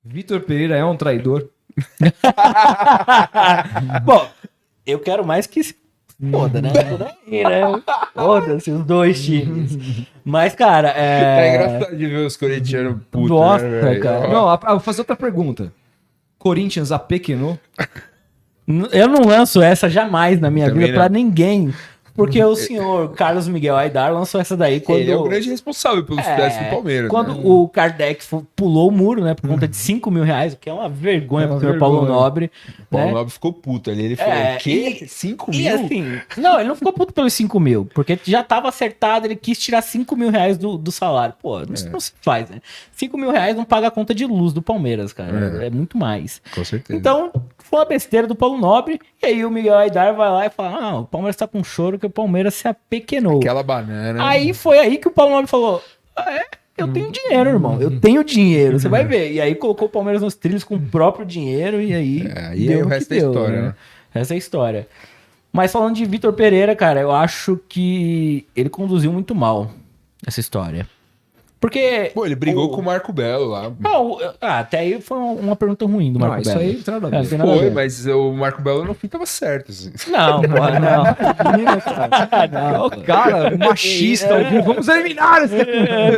Vitor Pereira é um traidor. Bom, eu quero mais que se foda, né? Foda-se os dois times. Mas, cara, É engraçado de ver os corintianos putos, Nossa, né, velho? cara. Não, vou fazer outra pergunta. Corinthians apequenou? Eu não lanço essa jamais na minha Também vida pra ninguém. Porque o senhor Carlos Miguel Aidar lançou essa daí quando... Ele é o grande responsável pelo sucesso do Palmeiras. Quando né? o Kardec pulou o muro, né? Por conta de 5 mil reais, o que é uma vergonha pro senhor Paulo Nobre. O Paulo né? Nobre ficou puto ali. Ele falou: o quê? 5 E mil? assim, não, ele não ficou puto pelos 5 mil, porque já tava acertado, ele quis tirar 5 mil reais do salário. Pô, isso não se faz, né? 5 mil reais não paga a conta de luz do Palmeiras, cara. É muito mais. Com certeza. Então, foi uma besteira do Paulo Nobre, e aí o Miguel Aidar vai lá e fala: não, o Palmeiras tá com choro que o Palmeiras se apequenou. Aquela banana. Aí foi aí que o Paulo Nobre falou: eu tenho dinheiro, irmão. Eu tenho dinheiro, você vai ver. E aí colocou o Palmeiras nos trilhos com o próprio dinheiro, e aí. Aí deu o no que resto é história, né? Essa é a história. Mas falando de Vitor Pereira, cara, eu acho que ele conduziu muito mal essa história. Porque. Pô, ele brigou com o Marco Belo lá. Não, até aí foi uma pergunta ruim do Marco Não, isso Belo. aí não tem nada a ver. Não tem nada a Foi, ver. mas o Marco Belo no fim tava certo, assim. Não, porra, não. Ô, cara, machista, ouviu? Vamos eliminar esse...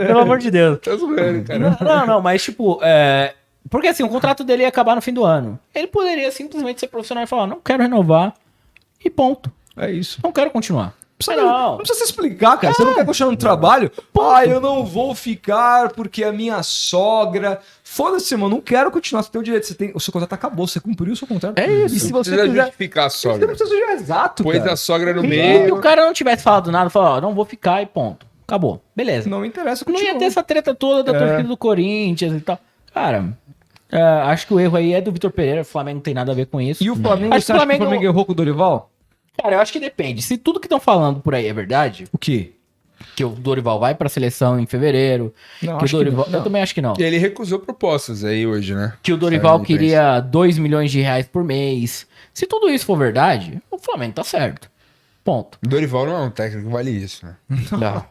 Pelo amor de Deus. Tá zoando, cara. Não, mas tipo, porque assim, o contrato dele ia acabar no fim do ano. Ele poderia simplesmente ser profissional e falar: não quero renovar e ponto. É isso. Não quero continuar. Não precisa se explicar, cara. Você não quer continuar no trabalho? Eu não vou ficar porque a minha sogra... Foda-se, mano. Não quero continuar. Você tem o direito. O seu contrato acabou. Você cumpriu o seu contrato. É isso. E se Não você precisa quiser... justificar a Você sogra. não precisa justificar. Exato, Pôs cara. a sogra no Se meio. o cara não tivesse falado nada, falou: não vou ficar e ponto. Acabou. Beleza. Não me interessa. Não ia continua. ter essa treta toda da torcida do Corinthians e tal. Cara, acho que o erro aí é do Vitor Pereira. O Flamengo não tem nada a ver com isso. E o Flamengo, Acho você que o acha que o Flamengo errou com o Dorival? Cara, eu acho que depende. Se tudo que estão falando por aí é verdade, O quê? que o Dorival vai pra seleção em fevereiro, Não, que o acho que Dorival... não. Eu também acho que não. E ele recusou propostas aí hoje, né? Que o Dorival Saiu na imprensa. queria 2 milhões de reais por mês. Se tudo isso for verdade, o Flamengo tá certo. Ponto. O Dorival não é um técnico que vale isso, né? Não.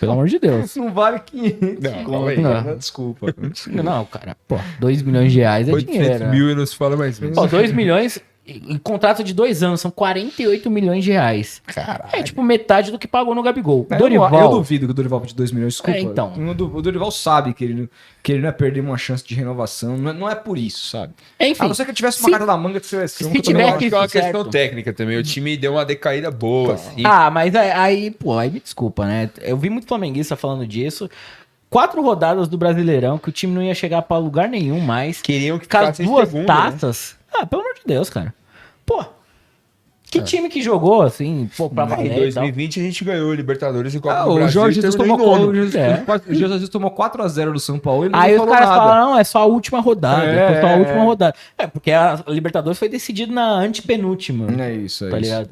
Pelo amor de Deus. Isso não vale 500. Não, calma aí. Não. Desculpa. Não, cara. Pô, 2 milhões de reais é 800 dinheiro. Né? mil e não se fala mais mesmo. Ó, 2 milhões... Em contrato de 2 anos, são 48 milhões de reais. Caralho. É tipo metade do que pagou no Gabigol. Eu duvido que o Dorival de 2 milhões, desculpa. Então. O Dorival sabe que ele não ia perder uma chance de renovação. Não é por isso, sabe? Enfim. A não ser que ele tivesse uma se- carta da manga de seleção. se que eu também tiver não Acho que é uma certo. questão técnica também. O time deu uma decaída boa, assim. Mas aí me desculpa, né? Eu vi muito flamenguista falando disso. 4 rodadas do Brasileirão, que o time não ia chegar pra lugar nenhum mais. Queriam que Com as ficasse em 2 segundo, taças. Pelo amor de Deus, cara. Pô, que time que jogou, assim, pô, pra Né? Em valer e tal. 2020 a gente ganhou o Libertadores e Copa do o Brasil. Jorge e Jesus terminou tomou, em nono. o Jorge Jesus tomou 4x0 do São Paulo e ele Aí não os falou caras nada. falam: não, é só a última rodada. É, É só a última é. rodada. Porque a Libertadores foi decidida na antepenúltima. É isso, Tá ligado?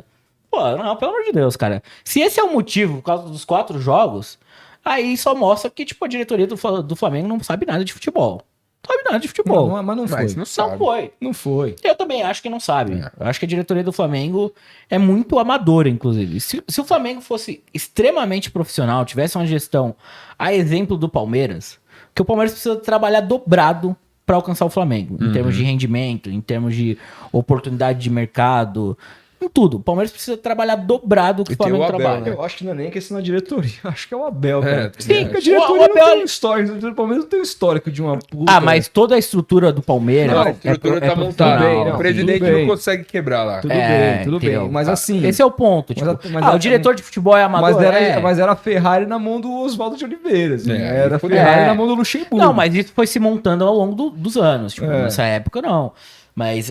Pô, não, pelo amor de Deus, cara. Se esse é o motivo, por causa dos 4 jogos, aí só mostra que, tipo, a diretoria do Flamengo não sabe nada de futebol. Não sabe nada de futebol. Mas não foi. Mas não sabe. Não foi. Não foi. Eu também acho que não sabe. Eu acho que a diretoria do Flamengo é muito amadora, inclusive. Se o Flamengo fosse extremamente profissional, tivesse uma gestão a exemplo do Palmeiras, que o Palmeiras precisa trabalhar dobrado para alcançar o Flamengo, em termos de rendimento, em termos de oportunidade de mercado, em tudo. O Palmeiras precisa trabalhar dobrado o que o E tem Flamengo o Abel, trabalha. né? Eu acho que não é nem questão da diretoria. Acho que é o Abel, cara. Sim, Porque a diretoria o não Abel- tem um histórico. O Palmeiras não tem um histórico de uma puta. Mas toda a estrutura do Palmeiras. Não, a estrutura tá montada. bem, não, O presidente tudo bem. não consegue quebrar lá. Tudo bem, tudo entendeu? bem. Mas assim. Esse é o ponto. Tipo, mas o diretor de futebol é amador. Mas era a Ferrari na mão do Oswaldo de Oliveira. Assim, É, era a fudeu. Ferrari É. na mão do Luxemburgo. Não, mas isso foi se montando ao longo dos anos. Tipo, É. nessa época, não. Mas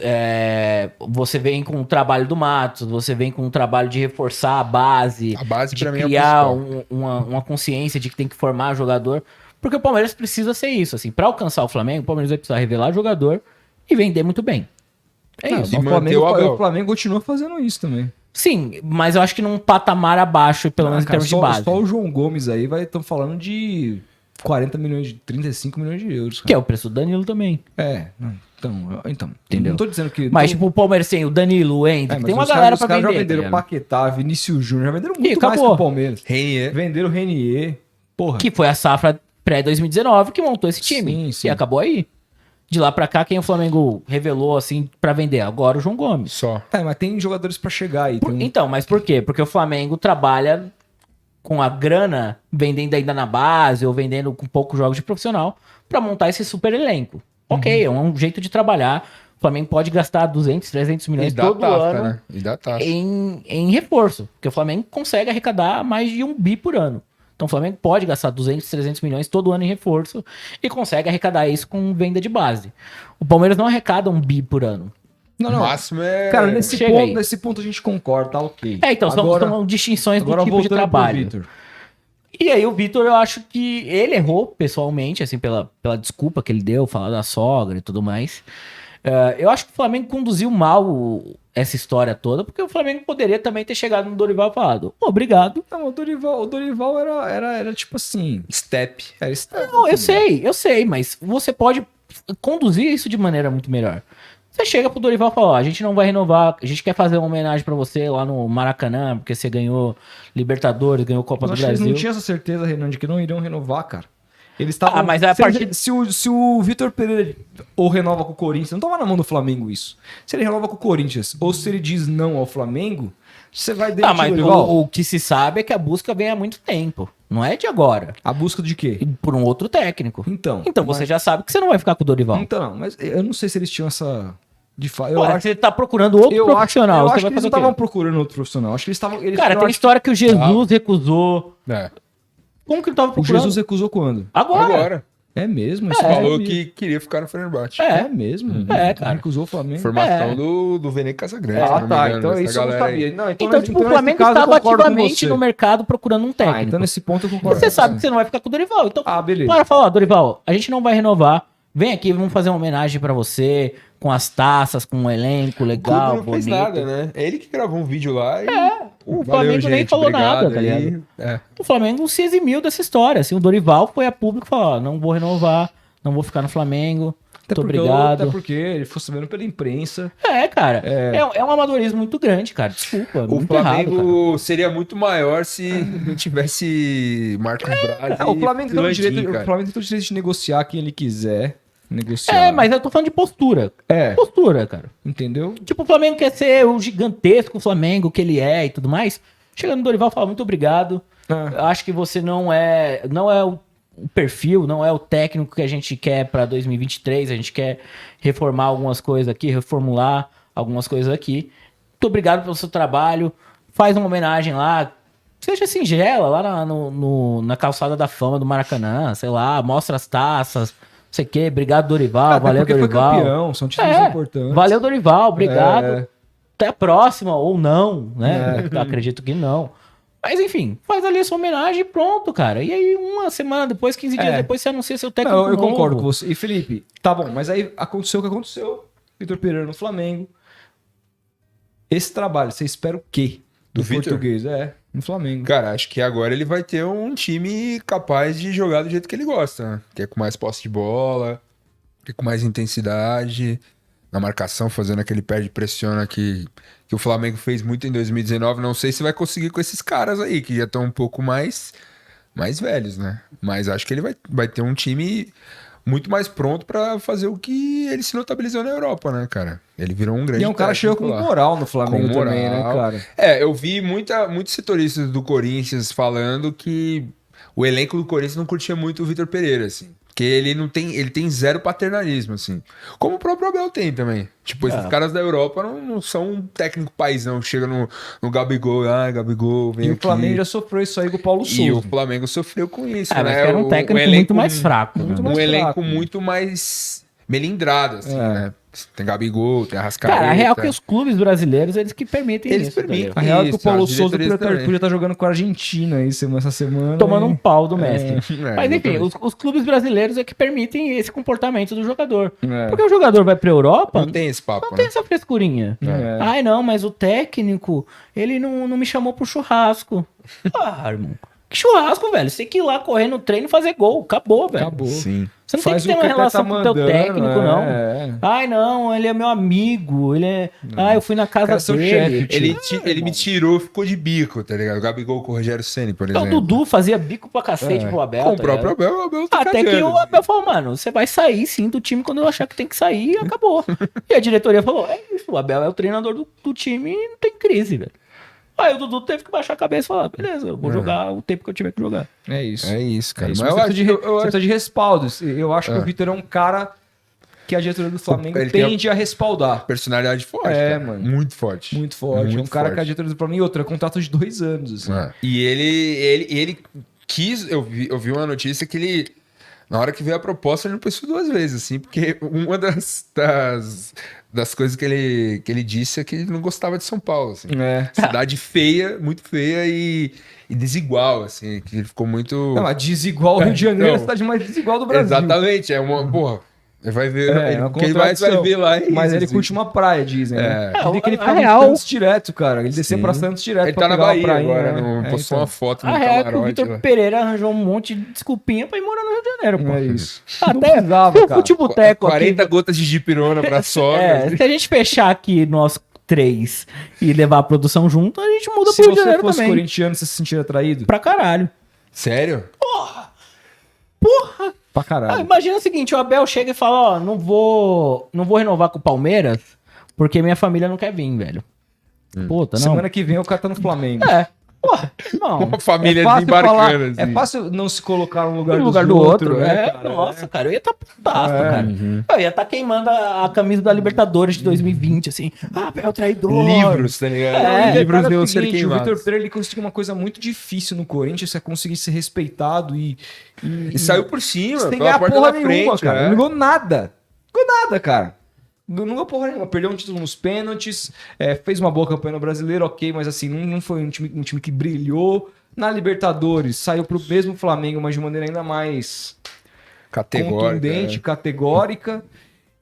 você vem com o trabalho do Matos, você vem com o trabalho de reforçar a base, A base, de pra mim, é o criar principal. uma consciência de que tem que formar jogador. Porque o Palmeiras precisa ser isso. Assim, para alcançar o Flamengo, o Palmeiras vai precisar revelar jogador e vender muito bem. É Não, isso. E o manter o Abel. Flamengo continua fazendo isso também. Sim, mas eu acho que num patamar abaixo, pelo menos em Cara, termos de base. só o João Gomes aí estão falando de 40 milhões, de 35 milhões de euros. Cara. Que é o preço do Danilo também. Então, Entendeu? não tô dizendo que... Mas, tipo, o Palmeiras tem o Danilo, o Hendrick, mas tem uma os galera pra os caras vender. já venderam tá o ligado? Paquetá, Vinícius Júnior, já venderam muito mais acabou. que o Palmeiras. Renier. Venderam o Renier. Porra. Que foi a safra pré-2019 que montou esse time. Sim, sim. E acabou aí. De lá pra cá, quem o Flamengo revelou, assim, pra vender? Agora o João Gomes. Só. Mas tem jogadores pra chegar aí. tem um- Então, mas por quê? Porque o Flamengo trabalha com a grana, vendendo ainda na base, ou vendendo com poucos jogos de profissional, pra montar esse super elenco. Ok, é um jeito de trabalhar. O Flamengo pode gastar 200, 300 milhões E dá todo taxa, ano né? E dá taxa. em reforço. Porque o Flamengo consegue arrecadar mais de 1 bi por ano. Então o Flamengo pode gastar 200, 300 milhões todo ano em reforço e consegue arrecadar isso com venda de base. O Palmeiras não arrecada 1 bi por ano. Não, O não. máximo é... Cara, Chega aí. nesse ponto a gente concorda, tá ok. Então são distinções do agora tipo de voltando pro trabalho. Vitor. E aí o Vitor, eu acho que ele errou pessoalmente, assim, pela desculpa que ele deu, falar da sogra e tudo mais. Eu acho que o Flamengo conduziu mal essa história toda, porque o Flamengo poderia também ter chegado no Dorival e falado, obrigado. Não, o Dorival era tipo assim. Step. Era step. Não, eu sei, mas você pode conduzir isso de maneira muito melhor. Você chega pro Dorival e fala, ó, a gente não vai renovar, a gente quer fazer uma homenagem pra você lá no Maracanã, porque você ganhou Libertadores, ganhou Copa Eu do acho que eles Brasil. não tinham essa certeza, Renan, de que não iriam renovar, cara. Eles estavam. mas a partir- Se o Vitor Pereira ou renova com o Corinthians, não tava na mão do Flamengo isso. Se ele renova com o Corinthians, ou se ele diz não ao Flamengo, você vai demitir Mas o Dorival. o que se sabe é que a busca vem há muito tempo, não é de agora. A busca de quê? Por um outro técnico. Então. Então você já sabe que você não vai ficar com o Dorival. Então, não, mas eu não sei se eles tinham essa. De fato. Olha, você tá procurando outro profissional, eu você acho vai que eles fazer não o quê? estavam procurando outro profissional. Acho que eles estavam. Cara, tem história que o Jesus recusou. É. Como que ele tava O procurando? Jesus recusou quando? Agora. É mesmo? Isso Falou é que queria ficar no Fenerbahçe. É mesmo? cara. Recusou o Flamengo. Formação do Vene Casagrande. se Ah, não me tá. engano, Então essa isso eu não galera aí. sabia. Não, Então, tipo, o nesse Flamengo caso, eu estava concordo com ativamente você. no mercado procurando um técnico. Então nesse ponto eu concordo Você com sabe que você não vai ficar com o Dorival. Então, Beleza. para falar, Dorival, a gente não vai renovar. Vem aqui, vamos fazer uma homenagem pra você, com as taças, com um elenco O legal, clube não fez bonito. nada, né? É ele que gravou um vídeo lá e... O Flamengo nem falou nada, tá aí. ligado? É. O Flamengo se eximiu dessa história. Assim, o Dorival foi a público e falou: ó, não vou renovar, não vou ficar no Flamengo. Muito obrigado. Até porque ele foi sabendo pela imprensa. Cara, é um amadorismo muito grande, cara. Desculpa. O muito Flamengo errado, cara. seria muito maior se não tivesse Marcos Braz O Flamengo tem o Landim, direito, cara. o Flamengo tem todo o direito de negociar quem ele quiser negociar. Mas eu tô falando de postura. Postura, cara. Entendeu? Tipo, o Flamengo quer ser o gigantesco Flamengo que ele é e tudo mais. Chega no Dorival e fala: muito obrigado. Acho que você não é o perfil, não é o técnico que a gente quer pra 2023. A gente quer reformar algumas coisas aqui, reformular algumas coisas aqui. Muito obrigado pelo seu trabalho. Faz uma homenagem lá. Seja singela, lá na calçada da fama do Maracanã. Sei lá, mostra as taças. Não sei o quê. Obrigado, Dorival. Até Valeu, porque foi Dorival. campeão, são títulos importantes. Valeu, Dorival. Obrigado. É. Até a próxima, ou não, né? Acredito que não. Mas enfim, faz ali a sua homenagem e pronto, cara. E aí, uma semana depois, 15 dias depois, você anuncia seu técnico Não, eu novo. concordo com você. E Felipe, tá bom, mas aí aconteceu o que aconteceu. Vitor Pereira no Flamengo. Esse trabalho, você espera o quê? Do Vitor? português, no Flamengo. Cara, acho que agora ele vai ter um time capaz de jogar do jeito que ele gosta, né? Que é com mais posse de bola, que é com mais intensidade, na marcação, fazendo aquele perde e pressiona que o Flamengo fez muito em 2019. Não sei se vai conseguir com esses caras aí, que já estão um pouco mais velhos, né? Mas acho que ele vai ter um time muito mais pronto pra fazer o que ele se notabilizou na Europa, né, cara? Ele virou um grande E é um cara chegou com técnico lá. moral no Flamengo Com também, né, moral. cara? Eu vi muitos setoristas do Corinthians falando que o elenco do Corinthians não curtia muito o Vitor Pereira, assim. Porque ele tem zero paternalismo, assim. Como o próprio Abel tem também. Tipo, esses caras da Europa não são um técnico paizão que chega no Gabigol, Gabigol, vem E o aqui. Flamengo já sofreu isso aí com o Paulo Souza. E o Flamengo sofreu com isso, Mas né? era um técnico muito mais fraco. muito né? mais elenco fraco. muito mais melindrado, assim, né? Tem Gabigol, tem Arrascaeta. Cara, a real é que os clubes brasileiros, eles que permitem Eles isso. tá permitem. ligado? A real é que o Isso, Paulo as Souza diretorias também. podia estar jogando com a Argentina aí essa semana. Tomando um e- pau do mestre. Mas enfim, exatamente. os clubes brasileiros é que permitem esse comportamento do jogador. É. Porque o jogador vai pra Europa, Não tem esse papo, não né? tem essa frescurinha. É. Ai, não, mas o técnico, ele não me chamou pro churrasco. Ah, irmão. Que churrasco, velho. Você tem que ir lá correr no treino e fazer gol. Acabou, velho. Acabou. Sim. Você não Faz tem o que ter que uma o cara tá relação com o teu mandando, técnico, não. é. Ai, não, ele é meu amigo. Ele é. Ah, eu fui na casa Cara, seu dele. chefe, Ele me tirou, ficou de bico, tá ligado? O Gabigol com o Rogério Ceni, por Então, o exemplo. Dudu fazia bico pra cacete pro Abel. Com tá o próprio ligado? Abel, o Abel tá Até que cagando. o Abel falou, mano, você vai sair sim do time quando eu achar que tem que sair e acabou. E a diretoria falou, é isso, o Abel é o treinador do time e não tem crise, velho. Aí o Dudu teve que baixar a cabeça e falar, beleza, eu vou jogar o tempo que eu tiver que jogar. É isso. É isso, cara. É isso. Mas Mas eu você acho precisa de respaldo. Eu acho que o Vitor é um cara que a diretoria do Flamengo Ele tem tende a respaldar. personalidade forte, É, cara. mano. Muito forte. Muito forte. É um Muito cara forte. que a diretoria do Flamengo... E outra, contrato de 2 anos. Assim. É. E ele quis... Eu vi uma notícia que ele... Na hora que veio a proposta, ele não pensou 2 vezes, assim, porque uma das coisas que ele disse é que ele não gostava de São Paulo, assim. É. Cidade feia, muito feia e desigual, assim, que ele ficou muito... Não, a desigual Rio de Janeiro é a Então, cidade mais desigual do Brasil. Exatamente, é uma... Porra, ele vai ver... É, é uma quem mais vai contradição. ver lá é Mas isso, ele assim. curte uma praia, dizem, né? É. Dizem que ele A ficava real- em Santos direto, cara. Ele descia Sim. pra Santos direto Ele pra tá na pegar uma Bahia prainha, agora, né? postou uma foto no A real é que o camarote Vitor lá. Pereira arranjou um monte de desculpinha pra ir morar no Rio de Janeiro, pô. É isso. Até precisava, se o cara. Futeboteco 40 aqui... gotas de dipirona pra sogra. É, se a gente fechar aqui nós 3 e levar a produção junto, a gente muda Se pro Rio de você Janeiro fosse também. corintiano, você se sentiria atraído? Pra caralho. Sério? Porra! Pra Ah, caralho. imagina o seguinte, o Abel chega e fala, ó, não vou renovar com o Palmeiras porque minha família não quer vir, velho. Puta, não. Semana que vem o cara tá no Flamengo. É. Porra, não. Uma família fácil desembarcando, falar- assim. É fácil não se colocar no lugar, No lugar do outro, né, é. cara? Nossa, cara, eu ia estar putaço, É. cara. Eu ia estar queimando a camisa da Libertadores de 2020, assim. Ah, Abel traidor. Livros, tá ligado? É, Livros Cara, é iam o ser seguinte, o queimados. Vitor Pereira ele conseguiu uma coisa muito difícil no Corinthians, é conseguir ser respeitado E saiu por cima, sem pela ganhar porta porra da nenhuma, frente, cara. né? Não ganhou nada. Não ganhou nada, cara. Não ganhou porra nenhuma. Perdeu um título nos pênaltis, fez uma boa campanha no Brasileiro, ok, mas assim, não foi um time que brilhou. Na Libertadores, saiu pro mesmo Flamengo, mas de maneira ainda mais contundente, categórica.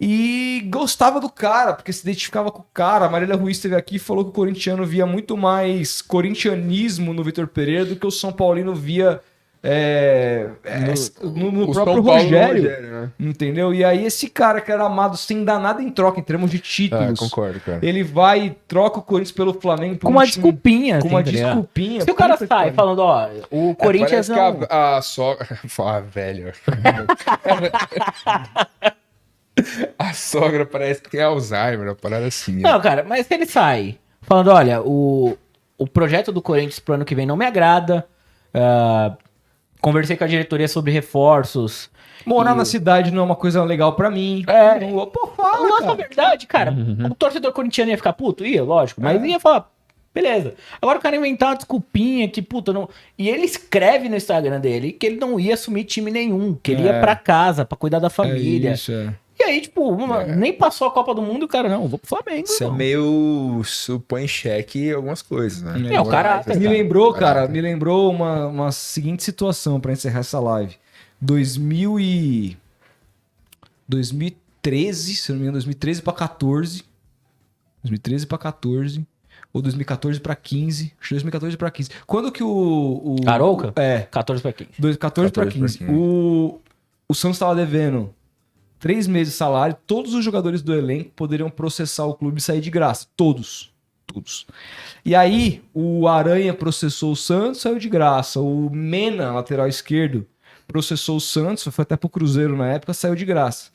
E gostava do cara, porque se identificava com o cara. A Marília Ruiz esteve aqui e falou que o corintiano via muito mais corintianismo no Vitor Pereira do que o São Paulino via no O próprio São Paulo no Rogério. né? Entendeu? E aí esse cara que era amado sem dar nada em troca, em termos de títulos. Concordo, cara. Ele vai e troca o Corinthians pelo Flamengo por Com um uma time- desculpinha, Com assim, uma tá ligado? desculpinha. Se o cara puta que sai pariu. falando, ó, o Corinthians Parece não... que a sogra... Ah, velho. A sogra parece que tem Alzheimer, uma parada assim. né? Não, cara, mas se ele sai falando, olha, o projeto do Corinthians pro ano que vem não me agrada, conversei com a diretoria sobre reforços. Morar na cidade não é uma coisa legal pra mim. É. Não, pô, fala, Nossa, cara. verdade, cara. O torcedor corintiano ia ficar puto? Ia, lógico. Mas ia falar, beleza. Agora o cara inventar uma desculpinha que, puta, não... E ele escreve no Instagram dele que ele não ia assumir time nenhum. Que ele ia pra casa, pra cuidar da família. isso, é. E aí, tipo, nem passou a Copa do Mundo e o cara, não, eu vou pro Flamengo. Isso é não. meio... Isso põe em xeque algumas coisas, né? É, o caráter. Me lembrou, cara, me lembrou uma seguinte situação pra encerrar essa live. 2013, se eu não me engano, 2013 pra 14. 2013 pra 14. Ou 2014 pra 15. Acho que 2014 pra 15. Quando que o Arouca? É. 14 pra 15. 14 pra 15. O Santos estava devendo 3 meses de salário. Todos os jogadores do elenco poderiam processar o clube e sair de graça. Todos. Todos. E aí, o Aranha processou o Santos, saiu de graça. O Mena, lateral esquerdo, processou o Santos, foi até pro Cruzeiro na época, saiu de graça.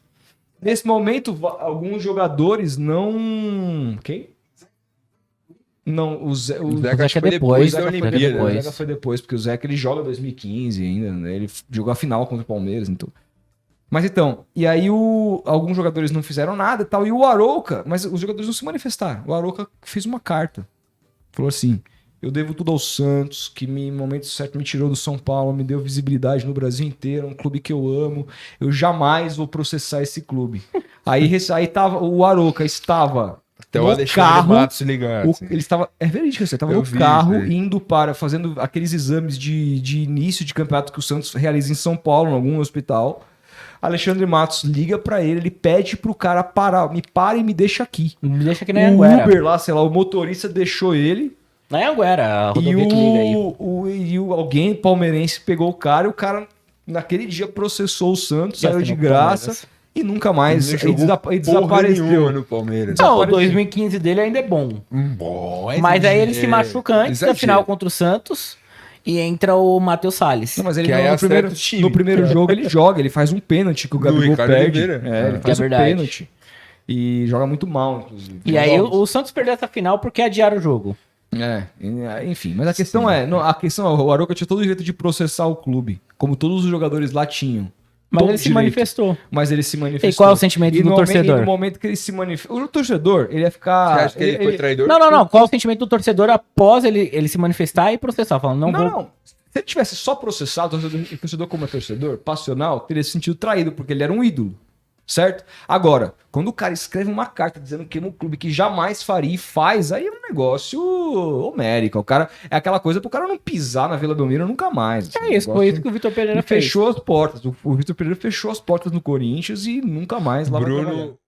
Nesse momento, alguns jogadores não... Quem? Não, o Zé... O Zeca acho que Zeca foi depois, depois da Zeca foi Olimpíada. depois. O Zeca foi depois, porque o Zeca ele joga 2015 ainda, né? Ele jogou a final contra o Palmeiras, então. Mas então, e aí alguns jogadores não fizeram nada e tal, e o Arouca, mas os jogadores não se manifestaram. O Arouca fez uma carta. Falou assim: eu devo tudo ao Santos, que em momento certo me tirou do São Paulo, me deu visibilidade no Brasil inteiro, um clube que eu amo. Eu jamais vou processar esse clube. aí tava, o Arouca estava Até o no Alexandre carro, Matos ligar. assim. ele estava. É verídico, você estava Eu no vi carro isso aí. indo fazendo aqueles exames de início de campeonato que o Santos realiza em São Paulo, em algum hospital. Alexandre Matos liga pra ele pede pro cara parar, me para e me deixa aqui. Me deixa que nem O Anguera. Uber lá, sei lá, o motorista deixou ele Na Anguera, a E rodovia que liga aí. alguém palmeirense pegou o cara e o cara, naquele dia, processou o Santos, E saiu de assinou com o graça Palmeiras. e nunca mais. Ele E, jogou porra desapareceu. nenhuma no Palmeiras. Não, o desapareceu. 2015 dele ainda é bom. Bom, Mas aí ele se machuca antes da exagero. final contra o Santos e entra o Matheus Salles. Não, mas ele Que aí no, acerta primeiro, o time. no primeiro jogo ele joga, ele faz um pênalti que o Do Gabigol Ricardo perde. Oliveira. Ele faz É um verdade. pênalti. E joga muito mal, inclusive. E aí o Santos perdeu essa final porque adiaram o jogo. Enfim, mas a questão o Arouca tinha todo o direito de processar o clube, como todos os jogadores lá tinham. Mas Todo ele se direito. manifestou. Mas ele se manifestou. E qual é o sentimento do torcedor? E no momento que ele se manifestou, o torcedor, ele ia ficar... Você acha que ele foi traidor? Não. Qual é o sentimento do torcedor após ele se manifestar e processar? Falando, não vou... Não. Se ele tivesse só processado, o torcedor como é torcedor, passional, teria se sentido traído, porque ele era um ídolo. Certo? Agora, quando o cara escreve uma carta dizendo que é um clube que jamais faria e faz, aí é um negócio homérico. O cara, é aquela coisa pro cara não pisar na Vila Belmiro nunca mais. assim. É isso, foi isso que o Vitor Pereira Ele fez. fechou as portas. O Vitor Pereira fechou as portas no Corinthians e nunca mais lá vai trabalhar. Bruno